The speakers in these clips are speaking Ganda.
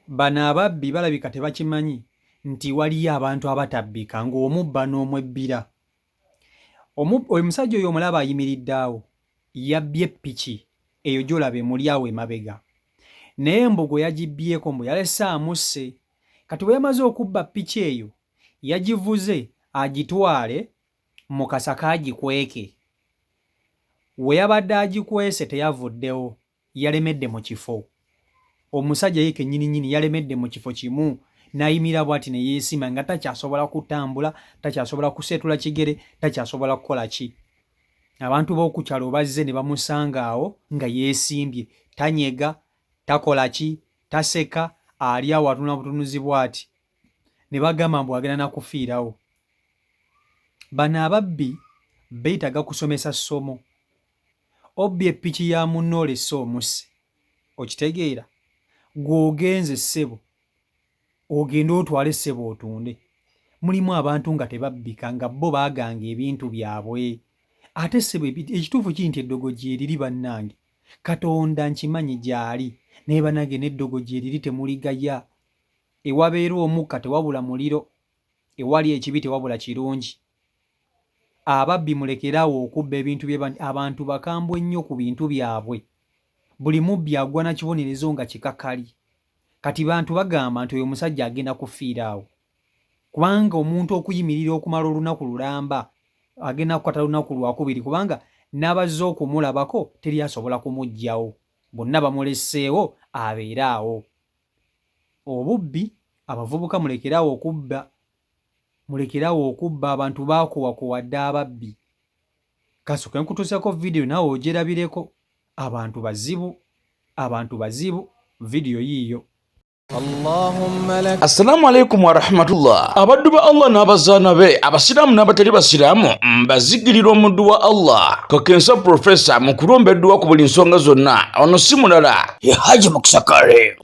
Bano ababbi balabika tebakimanyi nti waliyo abantu abatabbika ng'omubba n'omwebbira. Oyo musajja oyo omulaba ayimiridde awo yabbye ppiki eyo gy'olaba emuli awo emabega. Naye embogo yagibbyeko mbu yalese amusse. Kati bwe yamaze okubba ppiki eyo yagivuze agitwale mu kasaka agikweke. We yabadde agikwese teyavuddewo, yalemedde mu kifo. Omusajja ye kennyini yalemedde mu kifo kimu n'ayimira bw'ati ne yeesima nga takyasobola kutambula, takyasobola kuseetula kigere, takyasobola kukola ki. Abantu b'oku kyalo bazze ne bamusanga awo nga yeesimbye, tanyega, takola ki, taseka, ali awo atunula butunuzi bw'ati. Ne bagamba mbu agenda na kufiirawo. Bano ababbi beetaaga kusomesa ssomo. Obbye ppiki ya munno olesse omusse. Okitegeera? Gw'ogenze ssebo, ogenda otwale ssebo otunde. Mulimu abantu nga tebabbika nga bo baaganga ebintu byabwe. Ate ssebo ekituufu kiri nti eddogo gyeriri bannange. Katonda nkimanyi gy'ali. Naye bannange n'eddogo gyeriri temuligaya. Ewabeera omukka tewabula muliro. Ewali ekibi tewabula kirungi. Ababbi mulekeraawo okubba ebintu abantu bakambwe nnyo ku bintu byabwe. Buli mubbi agwa na kibonerezo nga kikakali. Kati bantu bagamba nti oyo musajja agenda kufiira awo. Kubanga omuntu okuyimirira okumala olunaku lulamba agenda kukwata lunaku lwakubiri kubanga n'abazze okumulabako teri asobola kumuggyawo. Bonna bamulesseewo abeere awo. Obubbi abavubuka mulekeraawo okubba. Mulekeraawo okubba, abantu baakuwakuwadde ababbi. Kasooka nkutuuseko vidiyo naawe ogyerabireko. Abantu bazibu, vidiyo yiiyo. Assalamu alaikum wa rahmatullah. Abaddu ba Allah n'abazaana be, abasiraamu n'abatali basiraamu, mbazigirira omuddu wa Allah Kakensa Professor mu kulombeddwa ku buli nsonga zonna. Ono si mulala ye Haji Mukisa Kale.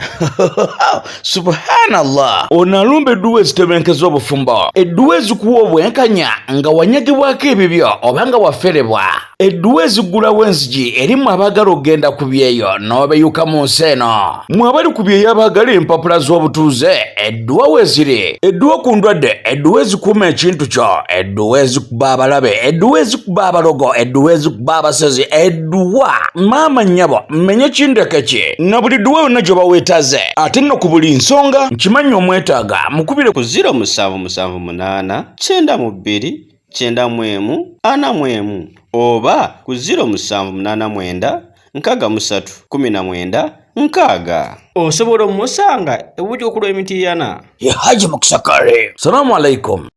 Subhanallah. Ono alombeddwa ezitebenkeza obufumbo, edduwa ezikuwa obwenkanya nga wanyagibwako ebibyo oba nga waferebwa, edduwa ezigulawo enzigi erimu abaagala okgenda ku byeyo n'obeyuka mu nsi eno. Mwe abali ku byeyo abaagala empapula z'obutuuze, edduwa weeziri, edduwa ku ndwadde, edduwa ezikuuma ekintu kyo, edduwa ezikuba abalabe, edduwa ezikuba abalogo, edduwa ezikuba abasezi, edduwa maama nnyabo mmenye kindeke ki na buli dduwa yonna gye baweetaze. Ate nno ku buli nsonga nkimanyi omwetaaga mukubire ku 0778 92 91 41 oba ku 0789 63 19 nkaaga. Osobola omusanga ebuti okulwa emitiiyana ye Haji Mukisa Kale. Salamu alaikum.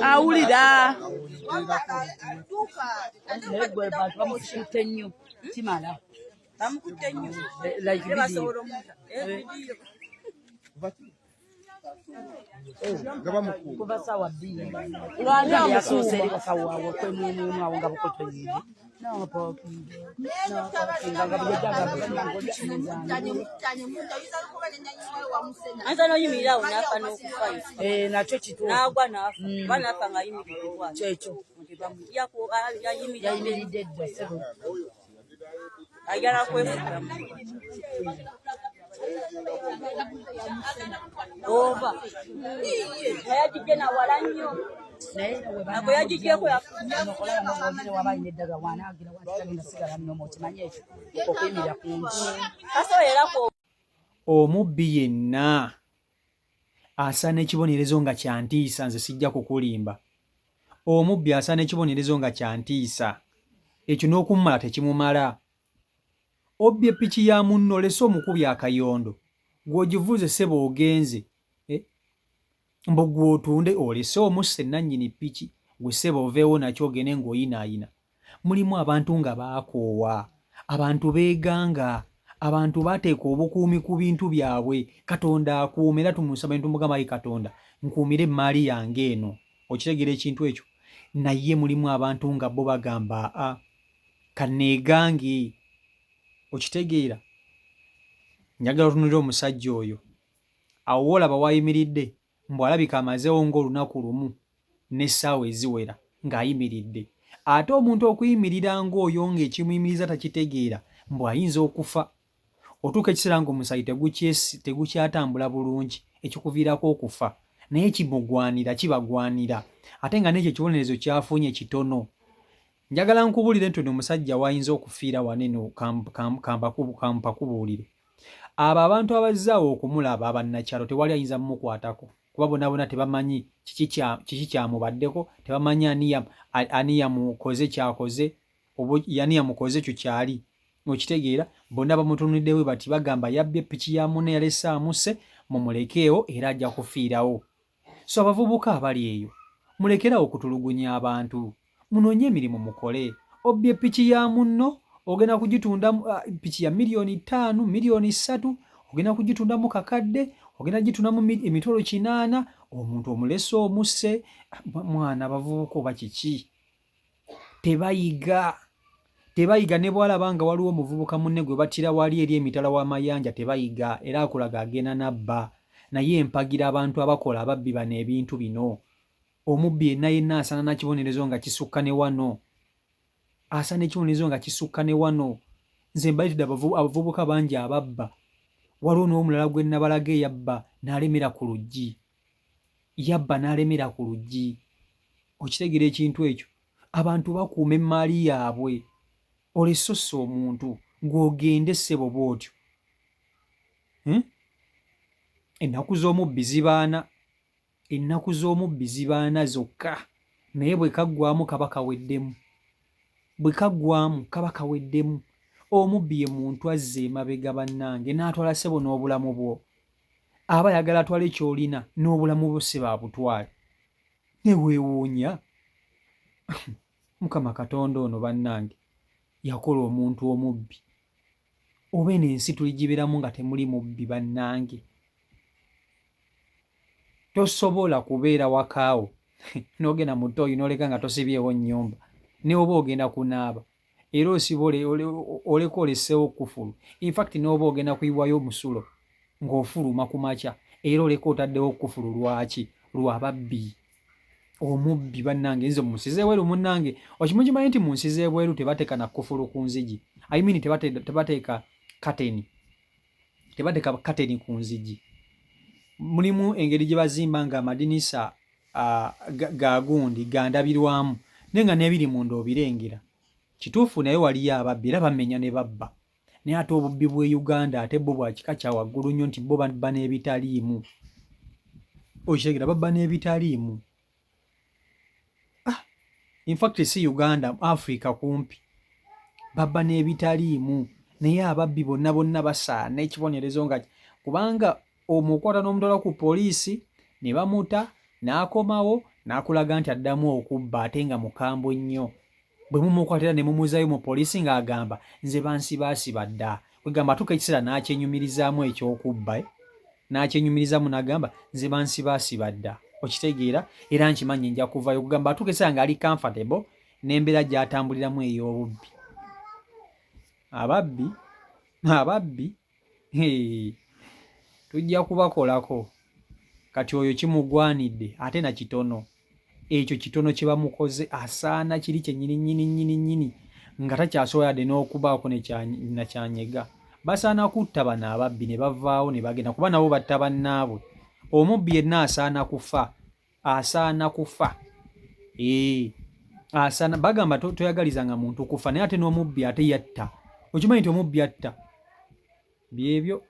Awulira bamukutte nnyo kimala kuva sawa bbiri lwanga yasoose eri basawawo kwemwemwemu awo nga bukotoyiri nakyo kyekyo yayimiridde edda sebo ayala kwefugamu oba ayajije na wala nnyo ako yajijeeko asoberako. Omubbi yenna asaana ekibonerezo nga kya ntiisa, nze sijja kukulimba. Omubbi asaana ekibonerezo nga kya ntiisa, ekyo n'okumumala tekimumala. Obbye ppiki ya munno olese omukubi akayondo, gw'ogivuze ssebo ogenze mbu gw'otunde olese omusse nannyini ppiki gwe ssebo oveewo nakyo ogende ng'oyinaayina. Mulimu abantu nga baakoowa, abantu beeganga, abantu bateeka obukuumi ku bintu byabwe. Katonda akuume era tumusaba tumugamba ayi Katonda nkuumire emmaali yange eno. Okitegeera ekintu ekyo? Naye mulimu abantu nga bo bagamba kanneegange. Okitegeera? Njagala otunulira omusajja oyo awo olaba wayimiridde mbu alabika amazeewo ng'olunaku lumu n'essaawa eziwera ng'ayimiridde. ate omuntu okuyimirira ng'oyo ng'ekimuyimiriza takitegeera mbu ayinza okufa otuuka ekiseera ng'omusayi tegukyatambula bulungi ekikuviirako okufa naye kimugwanira kibagwanira ate nga n'ekyo ekibonerezo kyafunye kitono. Njagala nkubuulire nti omusajja wayinza okufiira waneno kampakubuulire. Abo abantu abazzaawo okumulaba abannakyalo tewali ayinza mumukwatako kuba bonna tebamanyi kiki kyamubaddeko, tebamanyi ani yamukoze kyakoze yani yamukoze ekyo kyali okitegeera. Bonna bamutunudde bwe bati bagamba yabbye ppiki ya munne yalese amuse mumulekeewo era ajja kufiirawo. So abavubuka abali eyo mulekerawo okutulugunya abantu, munoonye emirimu mukole. Obbye ppiki ya munno ogenda kugitunda ppiki ya $5,000,000 $3,000,000 ogenda kugitundamu kakadde, ogenda gitundamu emitolo 8. Omuntu omulese omusse. Mwana abavubuka oba kiki tebayiga ne bwalaba nga waliwo omuvubuka munne gwe batira wali eri emitala w'amayanja tebayiga era akulaga agenda nabba. Naye empagira abantu abakola ababbi bano ebintu bino. Omubbi yenna asaana nakibonerezo nga kisukka ne wano, asaana ekibonerezo nga kisukka ne wano. Nze mbayitidde abavubuka bangi ababba. Waliwo n'omulala gwe nabalaga yabba n'alemera ku luggi, okitegeera ekintu ekyo. Abantu bakuuma emmaali yaabwe. Olesosa omuntu ng'ogende ssebo bw'otyo. Ennaku z'omubbi zibaana zokka, naye bwe kaggwamu kaba kaweddemu. Omubbi ye muntu azza emabega bannange n'atwala ssebo n'obulamu bwo. Aba ayagala atwale ky'olina n'obulamu bwo ssebo abutwale. Ne weewuunya. Mukama Katonda ono bannange yakola omuntu omubbi. Oba eno ensi tuligiberamu nga temuli mubbi bannange. Tosobola kubeera wakaawo n'ogenda mu ttooyi n'oleka nga tosibyewo nnyumba ne oba ogenda kunaaba era osiba oleka oleseewo kufulu. Infact n'oba ogenda kuyiwayo omusulo ng'ofuluma ku makya era oleka otaddewo kufulu. Lwaki? Lwababbi. Omubbi bannange nze munsize ebweru munnange. Okimanyi nti mu nsi z'ebweru tebateeka na kufulu ku nzigi. I mean tebateeka kateni. Tebateeka kateni ku nzigi. Mulimu engeri gye bazimba nga amadinisa ga gundi gandabirwamu naye nga n'ebiri munda obirengera. Kituufu naye waliyo ababbi era bamenya ne babba. Naye ate obubbi bw'e Uganda ate bo bwa kika kya waggulu nnyo nti bo babba n'ebitaliimu. Okitegeera babba n'ebitaliimu. In fact si Uganda, Africa kumpi. Babba n'ebitaliimu. Naye ababbi bonna basaana ekibonerezo nga kubanga omukwata n'omutwala ku poliisi ne bamuta n'akomawo n'akulaga nti addamu okubba ate nga mukambwe nnyo. Bwe mumukwatira ne mumuzayo mu poliisi ng'agamba nze bansibaasiba dda. Kwegamba atuuka ekiseera n'akyenyumirizaamu eky'okubba. N'akyenyumirizaamu n'agamba nze bansibaasiba dda. Okitegeera era nkimanyi nja kuvayo. Kugamba atuuka ekiseera ng'ali comfortable n'embeera gy'atambuliramu ey'obubbi. Ababbi tujja kubakolako. Kati oyo kimugwanidde ate na kitono. Ekyo kitono kye bamukoze asaana kiri kyennyini nga takyasobola yadde n'okubaako na kyanyega. Basaana kutta bano ababbi ne bavaawo ne bagenda kuba nabo batta bannaabwe. Omubbi yenna asaana kufa. Asaana bagamba toyagalizanga muntu kufa naye ate n'omubbi ate yatta. Okimanyi nti omubbi atta? Byebyo